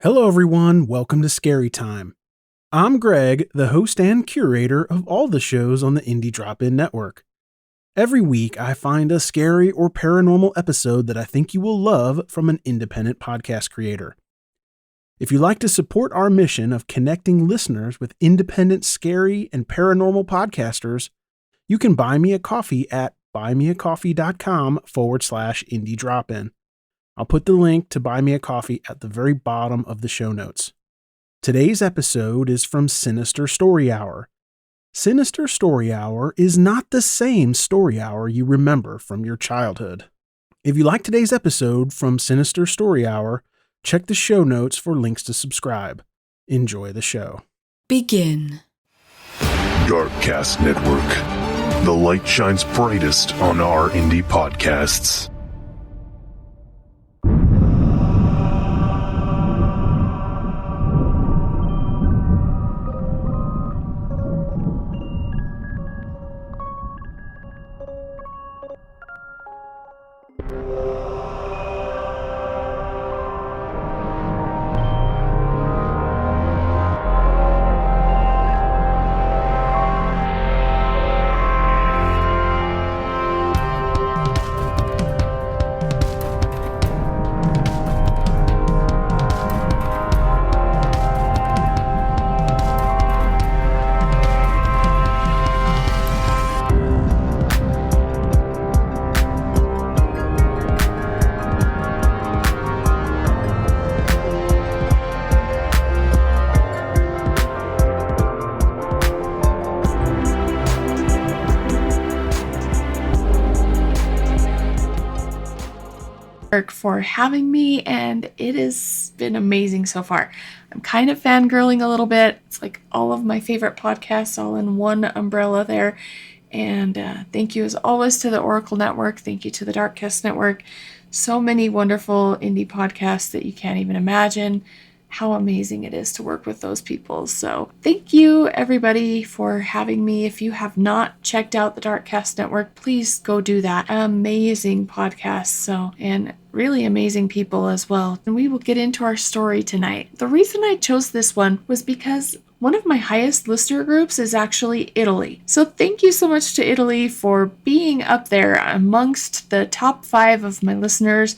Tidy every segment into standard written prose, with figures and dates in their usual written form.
Hello everyone, welcome to Scary Time. I'm Greg, the host and curator of all the shows on the Indie Drop-In Network. Every week I find a scary or paranormal episode that I think you will love from an independent podcast creator. If you'd like to support our mission of connecting listeners with independent scary and paranormal podcasters, you can buy me a coffee at buymeacoffee.com/indie drop-in. I'll put the link to buy me a coffee at the very bottom of the show notes. Today's episode is from Sinister Story Hour. Sinister Story Hour is not the same story hour you remember from your childhood. If you like today's episode from Sinister Story Hour, check the show notes for links to subscribe. Enjoy the show. Begin. DarkCast Network. The light shines brightest on our indie podcasts. For having me, and it has been amazing so far. I'm kind of fangirling a little bit. It's like all of my favorite podcasts all in one umbrella there. And thank you as always to the Oracle Network. Thank you to the DarkCast Network. So many wonderful indie podcasts that you can't even imagine how amazing it is to work with those people. So thank you everybody for having me. If you have not checked out the DarkCast Network, please go do that. Amazing podcasts, and really amazing people as well. And we will get into our story tonight. The reason I chose this one was because one of my highest listener groups is actually Italy. So thank you so much to Italy for being up there amongst the top 5 of my listeners.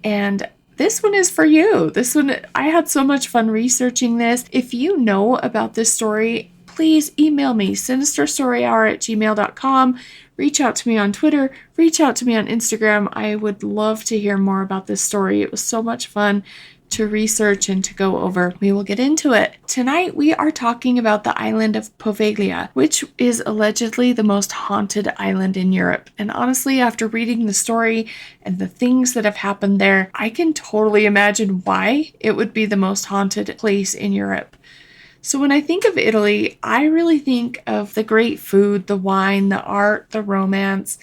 And this one is for you. This one, I had so much fun researching this. If you know about this story, please email me, sinisterstoryhour@gmail.com. Reach out to me on Twitter. Reach out to me on Instagram. I would love to hear more about this story. It was so much fun to research and to go over. We will get into it. Tonight we are talking about the island of Poveglia, which is allegedly the most haunted island in Europe. And honestly, after reading the story and the things that have happened there, I can totally imagine why it would be the most haunted place in Europe. So when I think of Italy, I really think of the great food, the wine, the art, the romance.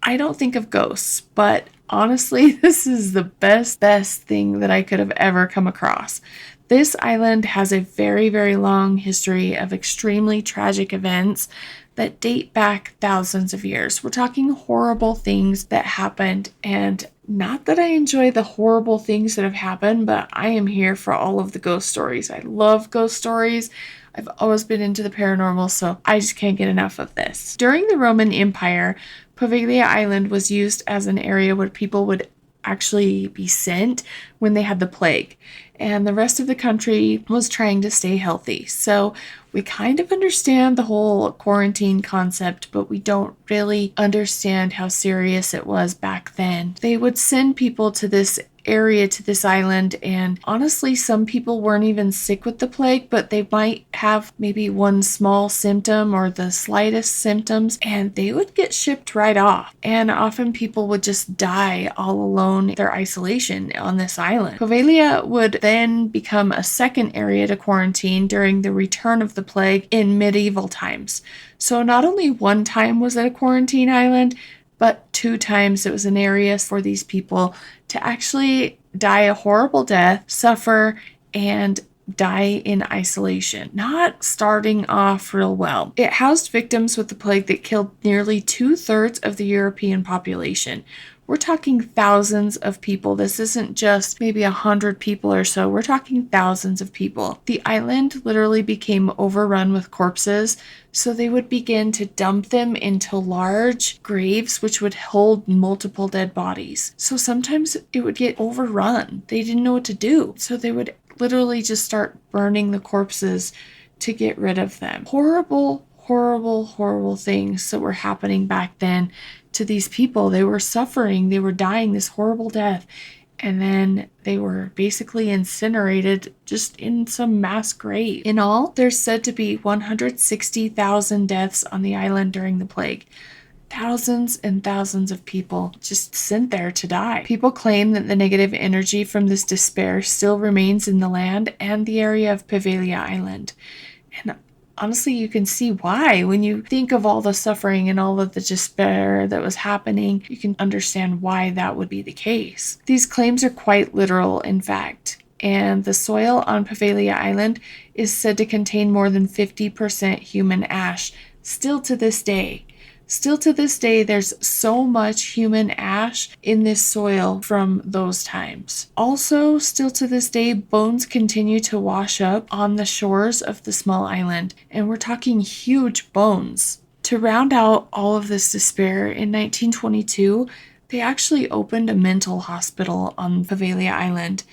I don't think of ghosts, but honestly, this is the best thing that I could have ever come across. This island has a very, very long history of extremely tragic events that date back thousands of years. We're talking horrible things that happened, and not that I enjoy the horrible things that have happened, but I am here for all of the ghost stories. I love ghost stories. I've always been into the paranormal, so I just can't get enough of this. During the Roman Empire, Poveglia Island was used as an area where people would actually be sent when they had the plague, and the rest of the country was trying to stay healthy. So we kind of understand the whole quarantine concept, but we don't really understand how serious it was back then. They would send people to this area, to this island, and honestly, some people weren't even sick with the plague, but they might have maybe one small symptom or the slightest symptoms, and they would get shipped right off. And often people would just die all alone in their isolation on this island. Poveglia would then become a second area to quarantine during the return of the plague in medieval times. So not only one time was it a quarantine island, but 2 times it was an area for these people to actually die a horrible death, suffer, and die in isolation, not starting off real well. It housed victims with the plague that killed nearly 2/3 of the European population, We're talking thousands of people. This isn't just maybe 100 people or so. We're talking thousands of people. The island literally became overrun with corpses, so they would begin to dump them into large graves which would hold multiple dead bodies. So sometimes it would get overrun. They didn't know what to do. So they would literally just start burning the corpses to get rid of them. Horrible, horrible, horrible things that were happening back then to these people. They were suffering, they were dying this horrible death, and then they were basically incinerated just in some mass grave. In all, there's said to be 160,000 deaths on the island during the plague. Thousands and thousands of people just sent there to die. People claim that the negative energy from this despair still remains in the land and the area of Poveglia Island. And honestly, you can see why. When you think of all the suffering and all of the despair that was happening, you can understand why that would be the case. These claims are quite literal, in fact. And the soil on Poveglia Island is said to contain more than 50% human ash, still to this day. Still to this day, there's so much human ash in this soil from those times. Also, still to this day, bones continue to wash up on the shores of the small island, and we're talking huge bones. To round out all of this despair, in 1922, they actually opened a mental hospital on Poveglia Island.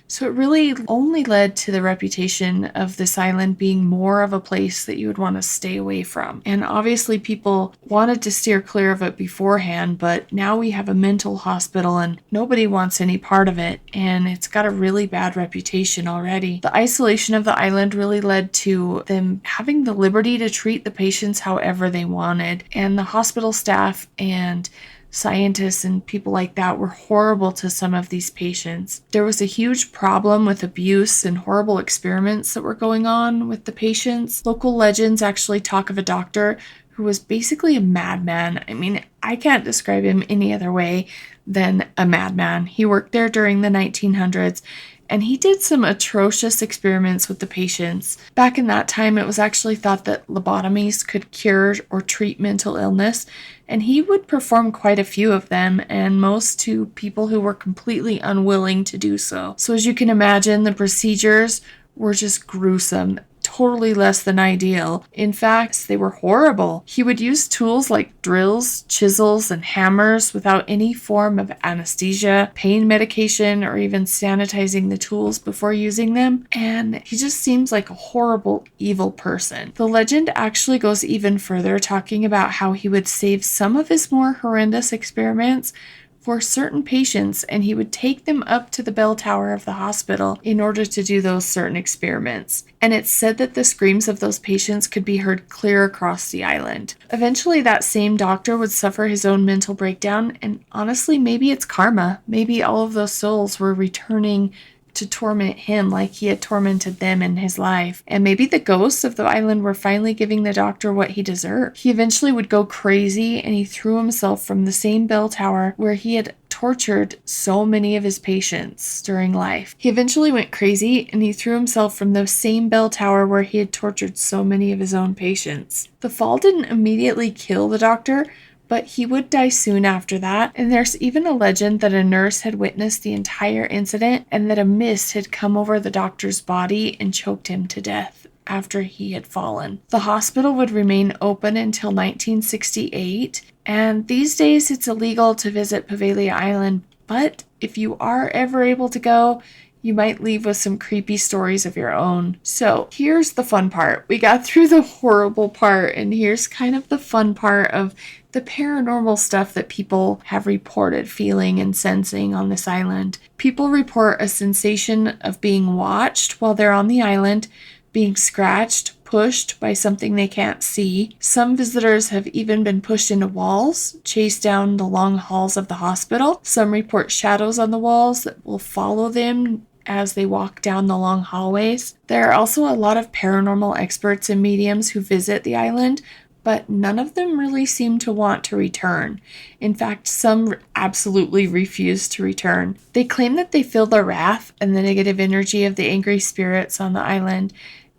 So it really only led to the reputation of this island being more of a place that you would want to stay away from. And obviously people wanted to steer clear of it beforehand, but now we have a mental hospital and nobody wants any part of it. And it's got a really bad reputation already. The isolation of the island really led to them having the liberty to treat the patients however they wanted. And the hospital staff and scientists and people like that were horrible to some of these patients. There was a huge problem with abuse and horrible experiments that were going on with the patients. Local legends actually talk of a doctor who was basically a madman. I mean, I can't describe him any other way than a madman. He worked there during the 1900s, and he did some atrocious experiments with the patients. Back in that time, it was actually thought that lobotomies could cure or treat mental illness, and he would perform quite a few of them, and most to people who were completely unwilling to do so. So as you can imagine, the procedures were just gruesome. Totally less than ideal. In fact, they were horrible. He would use tools like drills, chisels, and hammers without any form of anesthesia, pain medication, or even sanitizing the tools before using them. And he just seems like a horrible, evil person. The legend actually goes even further, talking about how he would save some of his more horrendous experiments for certain patients, and he would take them up to the bell tower of the hospital in order to do those certain experiments. And it's said that the screams of those patients could be heard clear across the island. Eventually, that same doctor would suffer his own mental breakdown, and honestly, maybe it's karma. Maybe all of those souls were returning to torment him like he had tormented them in his life. And maybe the ghosts of the island were finally giving the doctor what he deserved. He eventually would go crazy, and he threw himself from the same bell tower where he had tortured so many of his patients during life. He eventually went crazy, and he threw himself from the same bell tower where he had tortured so many of his own patients. The fall didn't immediately kill the doctor, but he would die soon after that, and there's even a legend that a nurse had witnessed the entire incident and that a mist had come over the doctor's body and choked him to death after he had fallen. The hospital would remain open until 1968, and these days it's illegal to visit Poveglia Island, but if you are ever able to go, you might leave with some creepy stories of your own. So here's the fun part. We got through the horrible part, and here's kind of the fun part of the paranormal stuff that people have reported feeling and sensing on this island. People report a sensation of being watched while they're on the island, being scratched, pushed by something they can't see. Some visitors have even been pushed into walls, chased down the long halls of the hospital. Some report shadows on the walls that will follow them as they walk down the long hallways. There are also a lot of paranormal experts and mediums who visit the island, but none of them really seem to want to return. In fact, some absolutely refuse to return. They claim that they feel the wrath and the negative energy of the angry spirits on the island,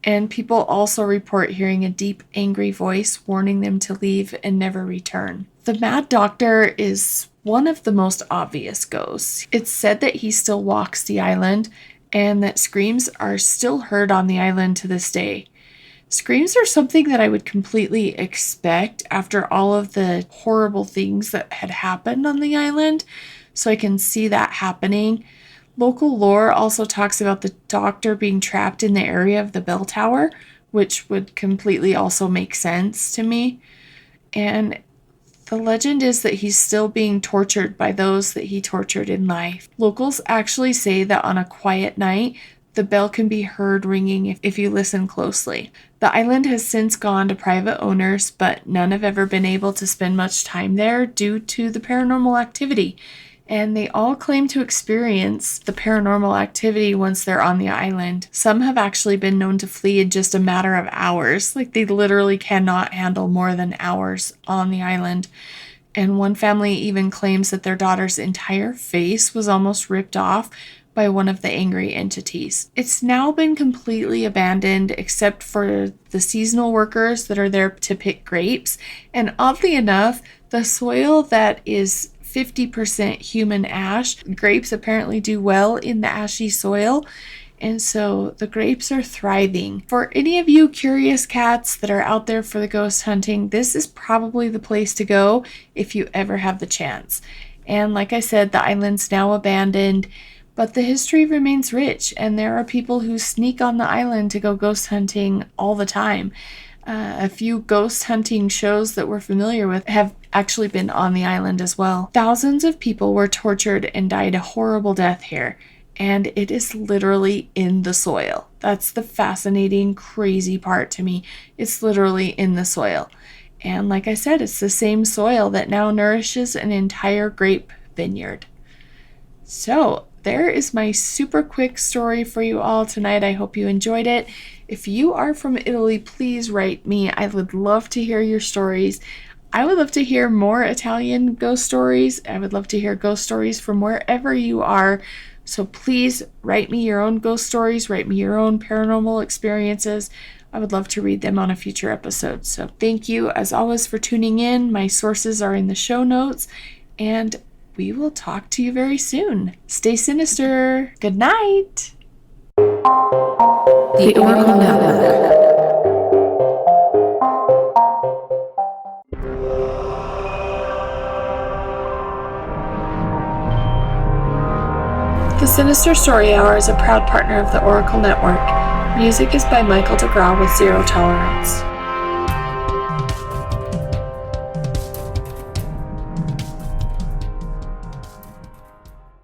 and people also report hearing a deep, angry voice warning them to leave and never return. The Mad Doctor is one of the most obvious ghosts. It's said that he still walks the island and that screams are still heard on the island to this day. Screams are something that I would completely expect after all of the horrible things that had happened on the island, so I can see that happening. Local lore also talks about the doctor being trapped in the area of the bell tower, which would completely also make sense to me. And the legend is that he's still being tortured by those that he tortured in life. Locals actually say that on a quiet night, the bell can be heard ringing if you listen closely. The island has since gone to private owners, but none have ever been able to spend much time there due to the paranormal activity. And they all claim to experience the paranormal activity once they're on the island. Some have actually been known to flee in just a matter of hours. Like, they literally cannot handle more than hours on the island. And one family even claims that their daughter's entire face was almost ripped off by one of the angry entities. It's now been completely abandoned except for the seasonal workers that are there to pick grapes. And oddly enough, the soil that is 50% human ash, grapes apparently do well in the ashy soil, and so the grapes are thriving. For any of you curious cats that are out there for the ghost hunting, this is probably the place to go if you ever have the chance. And like I said, the island's now abandoned, but the history remains rich, and there are people who sneak on the island to go ghost hunting all the time. A few ghost hunting shows that we're familiar with have actually been on the island as well. Thousands of people were tortured and died a horrible death here, and it is literally in the soil. That's the fascinating, crazy part to me. It's literally in the soil. And like I said, it's the same soil that now nourishes an entire grape vineyard. So there is my super quick story for you all tonight. I hope you enjoyed it. If you are from Italy, please write me. I would love to hear your stories. I would love to hear more Italian ghost stories. I would love to hear ghost stories from wherever you are. So please write me your own ghost stories. Write me your own paranormal experiences. I would love to read them on a future episode. So thank you, as always, for tuning in. My sources are in the show notes. And we will talk to you very soon. Stay sinister. Good night. The Oracle Network. The Sinister Story Hour is a proud partner of the Oracle Network. Music is by Michael DeGraw with Zero Tolerance.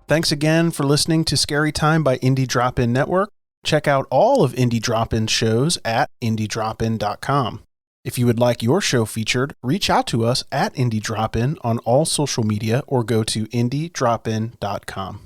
Thanks again for listening to Scary Time by Indie Drop-In Network. Check out all of Indie Drop-In shows at indiedropin.com. If you would like your show featured, reach out to us at Indie Drop-In on all social media or go to indiedropin.com.